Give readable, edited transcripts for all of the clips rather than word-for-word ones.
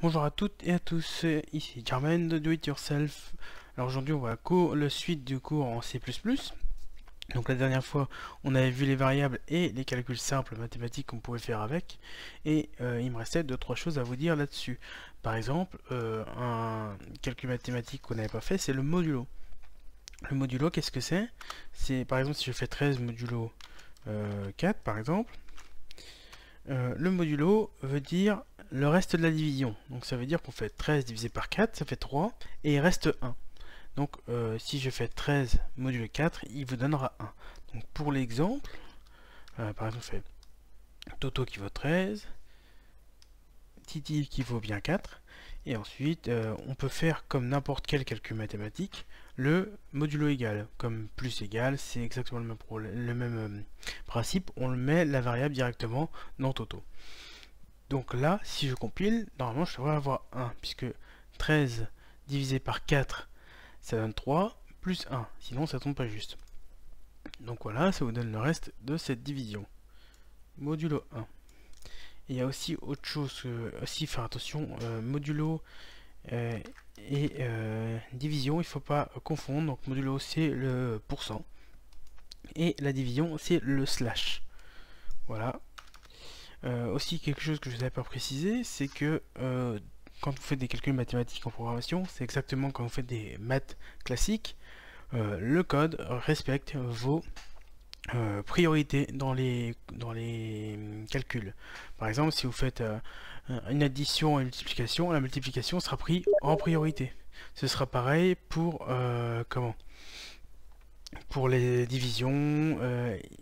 Bonjour à toutes et à tous, ici Carmen de Do It Yourself. Alors aujourd'hui on va le suite du cours en C++. Donc la dernière fois on avait vu les variables et les calculs simples mathématiques qu'on pouvait faire avec. Et il me restait 2-3 choses à vous dire là-dessus. Par exemple, un calcul mathématique qu'on n'avait pas fait, c'est le modulo. Le modulo, qu'est-ce que c'est? C'est par exemple si je fais 13 modulo 4 par exemple. Le modulo veut dire le reste de la division. Donc ça veut dire qu'on fait 13 divisé par 4, ça fait 3, et il reste 1. Donc si je fais 13 modulo 4, il vous donnera 1. Donc pour l'exemple, par exemple, je fais Toto qui vaut 13, Titi qui vaut bien 4, et ensuite on peut faire comme n'importe quel calcul mathématique, le modulo égal. Comme plus égal, c'est exactement le même principe, on le met la variable directement dans Toto. Donc là, si je compile, normalement je devrais avoir 1, puisque 13 divisé par 4, ça donne 3, plus 1, sinon ça tombe pas juste. Donc voilà, ça vous donne le reste de cette division. Modulo 1. Et il y a aussi autre chose, aussi faire attention, modulo et division, il ne faut pas confondre. Donc modulo c'est le pourcent, et la division c'est le slash. Voilà. Aussi quelque chose que je ne vous avais pas précisé, c'est que quand vous faites des calculs mathématiques en programmation, c'est exactement quand vous faites des maths classiques, le code respecte vos priorités dans les calculs. Par exemple, si vous faites une addition et une multiplication, la multiplication sera prise en priorité. Ce sera pareil pour pour les divisions,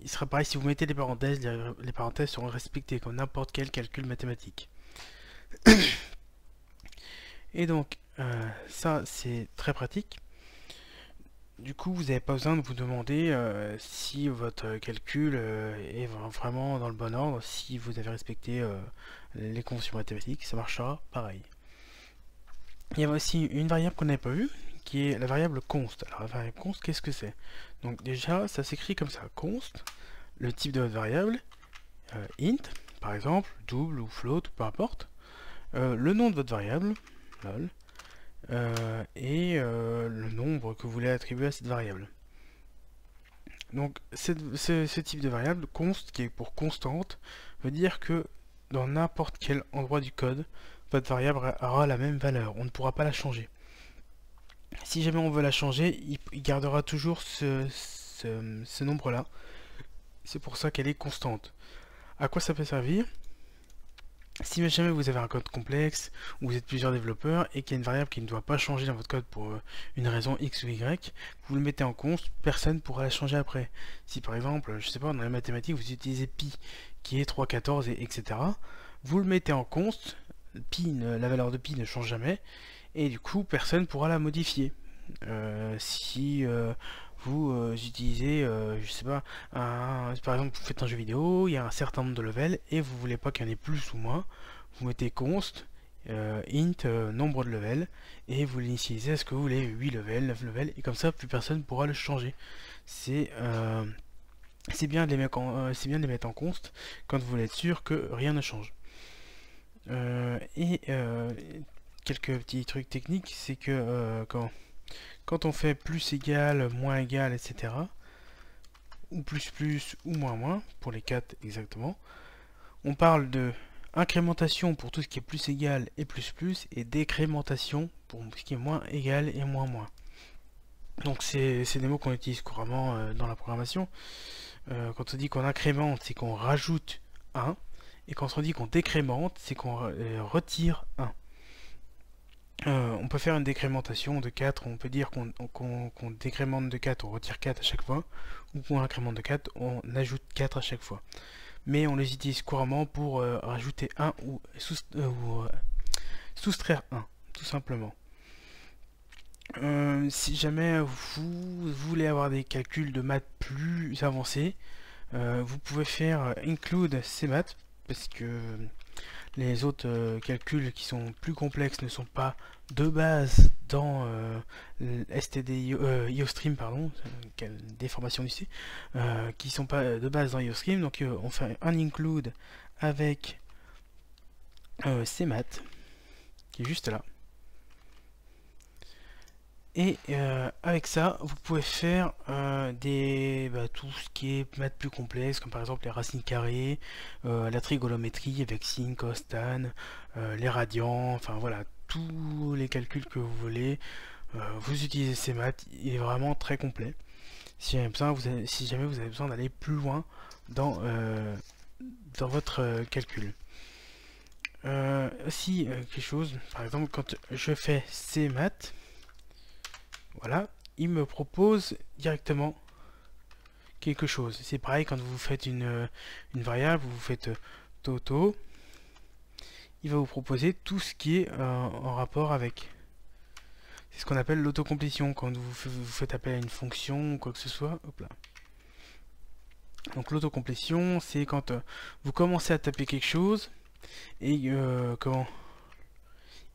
il sera pareil si vous mettez des parenthèses, les parenthèses seront respectées comme n'importe quel calcul mathématique. Et donc, ça c'est très pratique. Du coup, vous n'avez pas besoin de vous demander si votre calcul est vraiment dans le bon ordre, si vous avez respecté les conventions mathématiques, ça marchera pareil. Il y a aussi une variable qu'on n'avait pas vue, qui est la variable const. Alors la variable const, qu'est-ce que c'est? Donc déjà, ça s'écrit comme ça, const, le type de votre variable, int, par exemple, double ou float, peu importe, le nom de votre variable, lol, et le nombre que vous voulez attribuer à cette variable. Donc ce type de variable, const, qui est pour constante, veut dire que dans n'importe quel endroit du code, votre variable aura la même valeur, on ne pourra pas la changer. Si jamais on veut la changer, il gardera toujours ce nombre-là. C'est pour ça qu'elle est constante. À quoi ça peut servir? Si jamais vous avez un code complexe, ou vous êtes plusieurs développeurs, et qu'il y a une variable qui ne doit pas changer dans votre code pour une raison X ou Y, vous le mettez en const, personne ne pourra la changer après. Si par exemple, je sais pas, dans les mathématiques, vous utilisez pi, qui est 3,14, etc., vous le mettez en const, la valeur de pi ne change jamais, et du coup, personne ne pourra la modifier. Si vous utilisez, je sais pas, par exemple, vous faites un jeu vidéo, il y a un certain nombre de levels et vous voulez pas qu'il y en ait plus ou moins, vous mettez const int nombre de levels et vous l'initialisez à ce que vous voulez, 8 levels, 9 levels, et comme ça plus personne pourra le changer. C'est bien de les mettre en const quand vous voulez être sûr que rien ne change. Quelques petits trucs techniques, c'est que quand on fait plus égal, moins égal, etc., ou plus ou moins, pour les 4 exactement, on parle de incrémentation pour tout ce qui est plus égal et décrémentation pour ce qui est moins égal et moins. Donc c'est des mots qu'on utilise couramment dans la programmation. Quand on dit qu'on incrémente, c'est qu'on rajoute 1, et quand on dit qu'on décrémente, c'est qu'on retire 1. On peut faire une décrémentation de 4, on peut dire qu'on décrémente de 4, on retire 4 à chaque fois, ou qu'on incrémente de 4, on ajoute 4 à chaque fois. Mais on les utilise couramment pour rajouter 1 ou soustraire 1, tout simplement. Si jamais vous voulez avoir des calculs de maths plus avancés, vous pouvez faire include cmath, parce que les autres calculs qui sont plus complexes ne sont pas de base dans IOStream, pardon, déformation du C, qui sont pas de base dans IOStream. Donc on fait un include avec cmath. qui est juste là. Et avec ça, vous pouvez faire tout ce qui est maths plus complexe, comme par exemple les racines carrées, la trigonométrie avec sin, cos, tan, les radians, enfin voilà, tous les calculs que vous voulez. Vous utilisez ces maths, il est vraiment très complet. Si jamais vous avez besoin d'aller plus loin dans votre calcul. Aussi, quelque chose, par exemple, quand je fais ces maths, voilà, il me propose directement quelque chose. C'est pareil quand vous faites une variable, vous faites toto, il va vous proposer tout ce qui est en rapport avec. C'est ce qu'on appelle l'autocomplétion, quand vous faites appel à une fonction ou quoi que ce soit. Hop là. Donc l'autocomplétion, c'est quand vous commencez à taper quelque chose et comment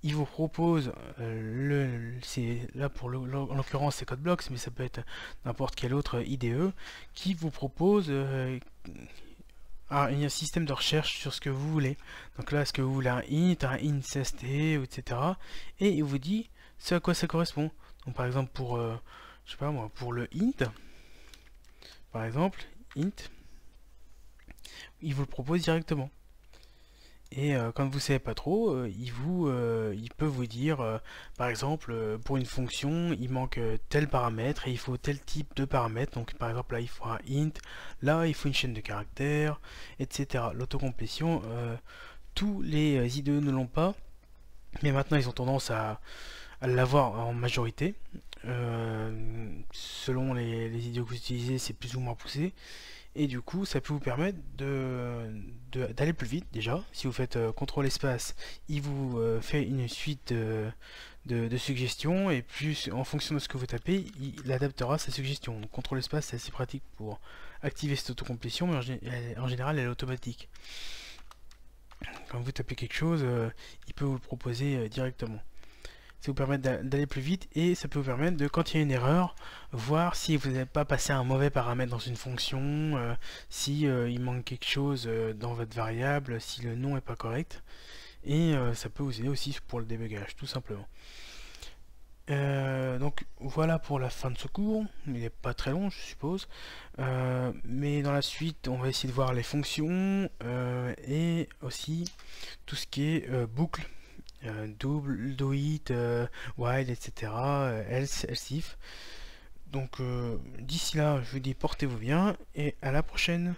il vous propose c'est là en l'occurrence c'est CodeBlocks, mais ça peut être n'importe quel autre IDE qui vous propose un système de recherche sur ce que vous voulez. Donc là, est-ce que vous voulez un int cst, etc. Et il vous dit ce à quoi ça correspond. Donc par exemple pour je sais pas moi, pour le int, par exemple int, il vous le propose directement. Et quand vous savez pas trop, il peut vous dire, par exemple, pour une fonction, il manque tel paramètre et il faut tel type de paramètre. Donc par exemple là, il faut un int, là, il faut une chaîne de caractères, etc. L'autocomplétion, tous les IDE ne l'ont pas, mais maintenant ils ont tendance à l'avoir en majorité. Selon les IDE que vous utilisez, c'est plus ou moins poussé. Et du coup, ça peut vous permettre d'aller plus vite déjà. Si vous faites CTRL espace, il vous fait une suite de suggestions, et plus en fonction de ce que vous tapez, il adaptera sa suggestion. Donc CTRL espace, c'est assez pratique pour activer cette autocomplétion, mais en général, elle est automatique. Quand vous tapez quelque chose, il peut vous le proposer directement. Ça vous permet d'aller plus vite, et ça peut vous permettre de, quand il y a une erreur, voir si vous n'avez pas passé un mauvais paramètre dans une fonction, si il manque quelque chose dans votre variable, si le nom est pas correct, et ça peut vous aider aussi pour le débugage, tout simplement. Donc voilà pour la fin de ce cours. Il n'est pas très long, je suppose, mais dans la suite on va essayer de voir les fonctions et aussi tout ce qui est boucle, double, do it, while, etc., else, else if. Donc d'ici là, je vous dis portez-vous bien et à la prochaine.